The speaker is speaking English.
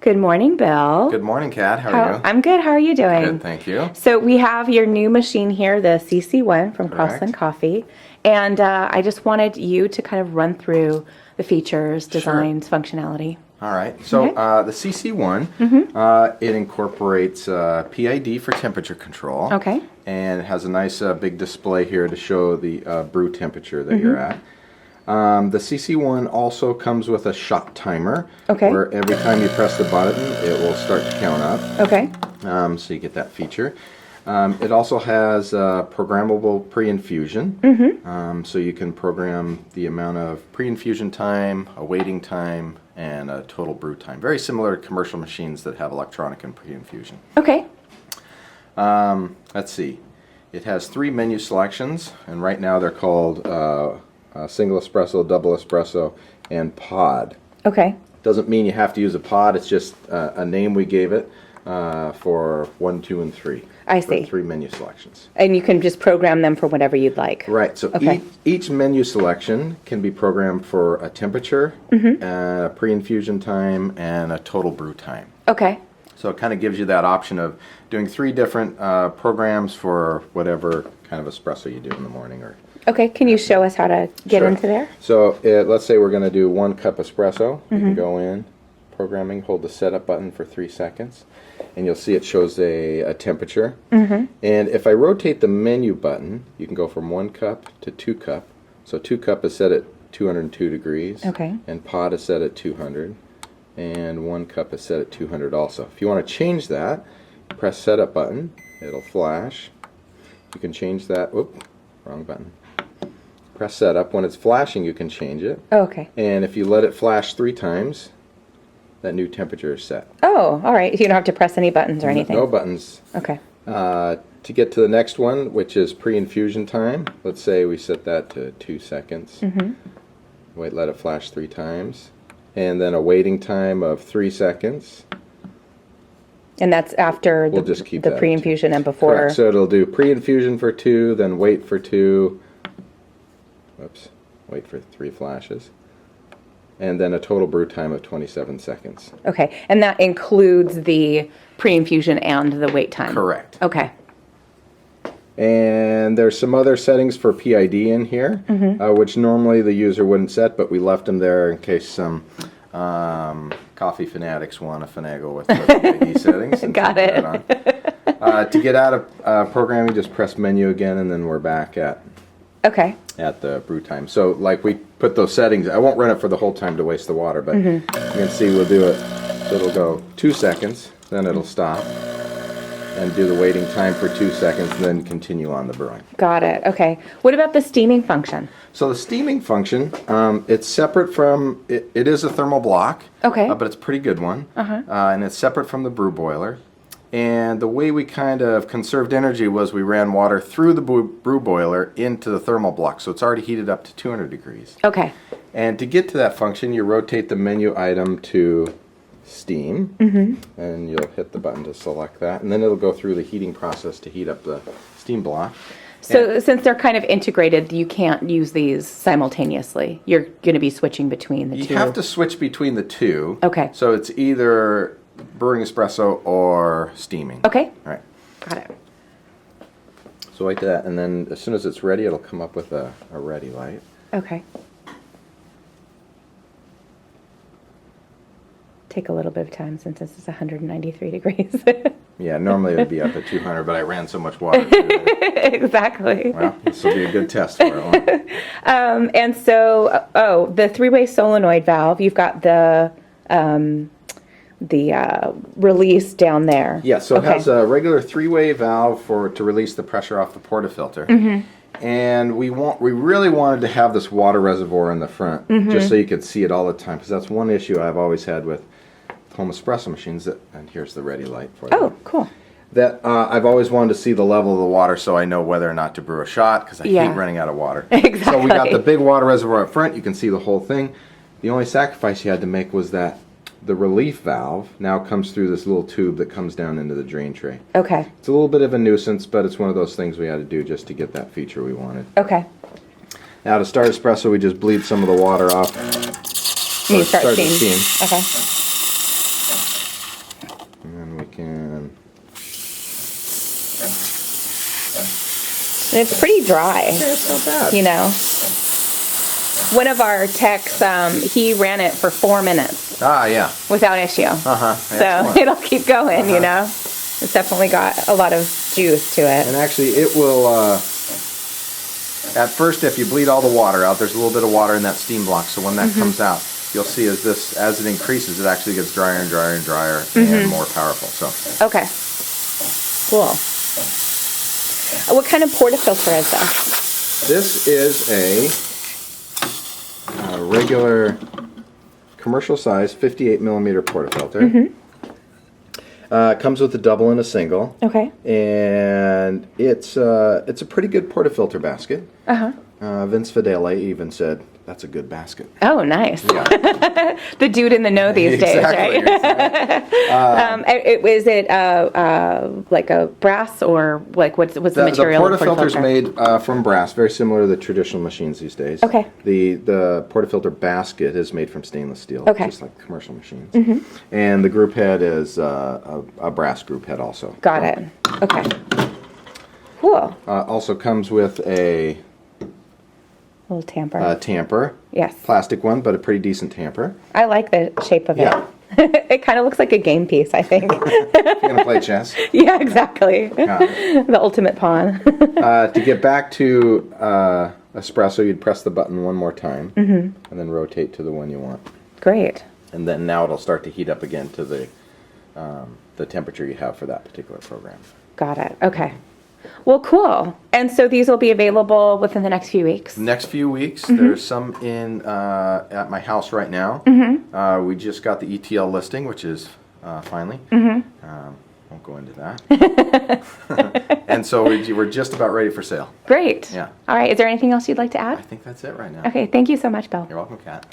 Good morning, Bill. Good morning, Kat. How are you? I'm good. How are you doing? Good, thank you. So we have your new machine here, the CC1 from Correct. Crossland Coffee. And I just wanted you to kind of run through the features, designs, functionality. All right. So the CC1, it incorporates PID for temperature control. Okay. And it has a nice big display here to show the brew temperature that you're at. The CC1 also comes with a shot timer. Okay. Where every time you press the button, it will start to count up. Okay. So you get that feature. It also has programmable pre-infusion. So you can program the amount of pre-infusion time, a waiting time, and a total brew time. Very similar to commercial machines that have electronic and pre-infusion. Okay. Let's see. It has 3 menu selections, and right now they're called single espresso, double espresso, and pod. Okay. Doesn't mean you have to use a pod, it's just a name we gave it for 1, 2, and 3. I see. 3 menu selections. And you can just program them for whatever you'd like. Right, so each menu selection can be programmed for a temperature, a pre-infusion time, and a total brew time. Okay. So it kind of gives you that option of doing 3 different programs for whatever kind of espresso you do in the morning. Okay, can you show us how to get into there? So let's say we're going to do 1 cup espresso. You can go in, programming, hold the setup button for 3 seconds, and you'll see it shows a temperature. And if I rotate the menu button, you can go from 1 cup to 2 cup. So 2 cup is set at 202 degrees, and pod is set at 200, and 1 cup is set at 200 also. If you want to change that, press setup button, it'll flash. You can change that, whoop, wrong button. Press setup. When it's flashing, you can change it. Oh, okay. And if you let it flash 3 times, that new temperature is set. Oh, all right. You don't have to press any buttons or anything. No buttons. Okay. To get to the next one, which is pre-infusion time, let's say we set that to 2 seconds. Wait, let it flash 3 times. And then a waiting time of 3 seconds. And that's after We'll just keep the that pre-infusion and before. Correct. So it'll do pre-infusion for 2, then wait for 2. Whoops. Wait for 3 flashes. And then a total brew time of 27 seconds. Okay. And that includes the pre-infusion and the wait time. Correct. Okay. And there's some other settings for PID in here, which normally the user wouldn't set, but we left them there in case some coffee fanatics want to finagle with the PID settings. And Got it. To get out of programming, just press menu again, and then we're back at the brew time. So like we put those settings, I won't run it for the whole time to waste the water, but you can see we'll do it. So it'll go 2 seconds, then it'll stop, and do the waiting time for 2 seconds, and then continue on the brewing. Got it. Okay. What about the steaming function? So the steaming function, it's separate from, it is a thermal block, but it's a pretty good one, and it's separate from the brew boiler. And the way we kind of conserved energy was we ran water through the brew boiler into the thermal block, so it's already heated up to 200 degrees. Okay. And to get to that function, you rotate the menu item to steam, and you'll hit the button to select that, and then it'll go through the heating process to heat up the steam block. So since they're kind of integrated, you can't use these simultaneously. You're going to be switching between the two. You have to switch between the two. Okay. So it's either brewing espresso or steaming. Okay. All right. Got it. So wait that, and then as soon as it's ready, it'll come up with a ready light. Okay. Take a little bit of time since this is 193 degrees. Yeah, normally it would be up at 200, but I ran so much water through it. Exactly. Well, this will be a good test for it. And so, the 3-way solenoid valve, you've got the release down there. Yeah, so it has a regular 3-way valve to release the pressure off the portafilter. And we really wanted to have this water reservoir in the front, just so you could see it all the time, because that's one issue I've always had with home espresso machines. And here's the ready light for you. Oh, cool. That I've always wanted to see the level of the water so I know whether or not to brew a shot, because I hate running out of water. Exactly. So we got the big water reservoir up front. You can see the whole thing. The only sacrifice you had to make was that the relief valve now comes through this little tube that comes down into the drain tray. Okay. It's a little bit of a nuisance, but it's one of those things we had to do just to get that feature we wanted. Okay. Now to start espresso, we just bleed some of the water off. You start the steam. steam. Okay. And it's pretty dry, Yeah, it's not bad. you know. One of our techs, he ran it for 4 minutes Ah, yeah. without issue. Excellent. So it'll keep going, you know. It's definitely got a lot of juice to it. And actually, it will, at first, if you bleed all the water out, there's a little bit of water in that steam block, so when that comes out, you'll see as it increases, it actually gets drier and drier and drier and more powerful. So Okay. Cool. What kind of portafilter is this? this is a regular commercial size 58 millimeter portafilter. Comes with a double and a single. Okay. And it's a pretty good portafilter basket. Vince Fidele even said, "That's a good basket." Oh, nice. Yeah. The dude in the know these days, right? Is it like a brass or like what's the material? The portafilter's made from brass, very similar to the traditional machines these days. Okay. The portafilter basket is made from stainless steel, Okay. just like commercial machines. And the group head is a brass group head also. Got it. Okay. Cool. Also comes with a Little tamper. tamper. Yes. Plastic one, but a pretty decent tamper. I like the shape of Yeah. it. It kind of looks like a game piece, I think. You're going to play chess. Yeah, exactly. Yeah. The ultimate pawn. To get back to espresso, you'd press the button one more time and then rotate to the one you want. Great. And then now it'll start to heat up again to the temperature you have for that particular program. Got it. Okay. Well, cool. And so these will be available within the next few weeks? Next few weeks, there's some in at my house right now. We just got the ETL listing, which is finally. Won't go into that. And so we're just about ready for sale. Great. Yeah. All right. Is there anything else you'd like to I add? think that's it right now. Okay. Thank you so much, Bill. You're welcome, Kat.